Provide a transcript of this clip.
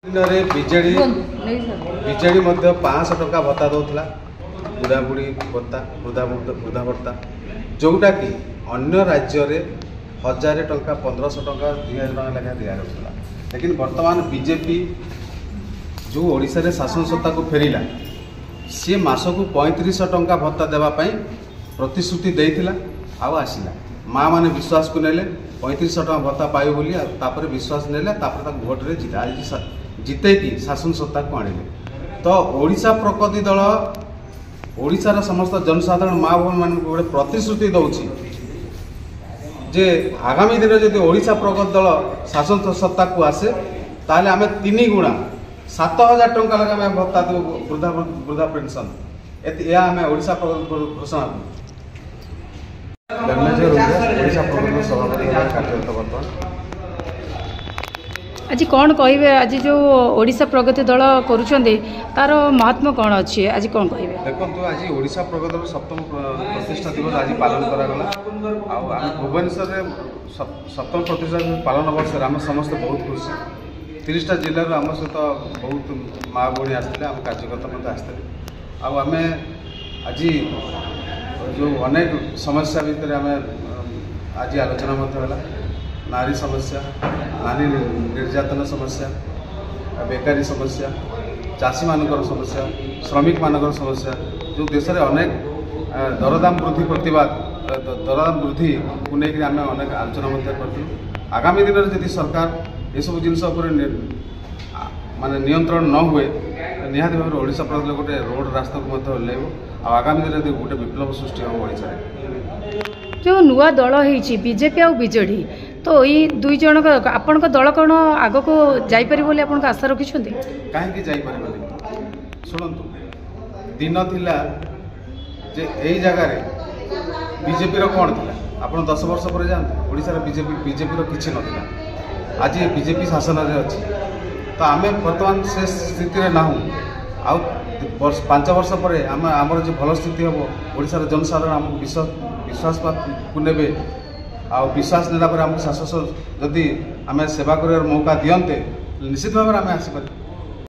दिन में बीजेडी 500 टंका भत्ता दौला बुढ़ा बुढ़ी भत्ता वृद्धा भत्ता जोटा कि अन्य राज्य में 1000 टंका 1500 टंका 2000 टंका लेखा दिखाला। लेकिन वर्तमान बीजेपी जो ओडिशा रे शासन सत्ता को फेरिला सी मासकू 3500 टंका भत्ता देवाई प्रतिश्रुति देइथिला आउ आसिला। माँ मैंने विश्वास को नेले 3500 टंका भत्ता पाइब बोली तापर विश्वास नेले तापर भोट रे जिते कि शासन सत्ता को आनिले। तो ओडिशा प्रगति दल ओडिशार समस्त जनसाधारण माँ भूमि मान गोटे प्रतिश्रुति दौची जे आगामी दिन जब ओडिशा प्रगति दल शासन सत्ता को आसे ताले आमे 3 गुणा 7000 टंका लगा आम भत्ता देव वृद्धा पेंशन या आम ओडिशा प्रगति घोषणा ओडिशा प्रगति सभापति कार्यरत बर्तमान। आज कौन कहे आज जो ओडिशा प्रगति दल करुछंदे तार महात्मा कौन अच्छी आज कौन कहे देखो आज ओडिशा प्रगति दल 7म प्रतिष्ठा दिवस आज पालन करागला। आम भुवनेश्वर में 7म प्रतिष्ठा पालन वर्ष आम समस्त बहुत खुशी 30टा जिले आम सहित बहुत माँ भौणी आसते आम कार्यकर्ता आसते आम आज जो अनेक समस्या भितर आम आज आलोचना नारी समस्या नारी निर्यातन समस्या बेकारी समस्या चाषी मानकर समस्या श्रमिक मानकर समस्या जो देश में अनेक दरदाम वृद्धि प्रतिवाद दरदाम वृद्धि को लेकर आम अनेक आलोचना कर आगामी दिन में यदि सरकार ये सब जिनस माने नियंत्रण न हुए निहाती भाव ओडिशा प्रगति गोटे रोड रास्ता को ओह्लैब आगामी दिन में गोटे विप्लव सृष्टि हम ओडिशा जो नुआ दल है बीजेपी आ बीजेडी तो ये दुई जन आपण दल कौन आग को जापर बोली आप आशा रखिंट कहीं जापर शुणु दिन थिला जे यही जगार बीजेपी कौन थी आप 10 वर्ष पर जाते ओडिशा बीजेपी किसी ना आज बीजेपी शासन में अच्छी तो आम बर्तमान से स्थिति ना आउ 5 वर्ष पर आमर जो भल स्थिति हम ओडिशार जनसाधारण आमको विश्वास को नेबे आ विश्वास नेला पर आमको शासन जदि आम सेवा कर मौका दियंते निश्चित भाव में आम आसपार।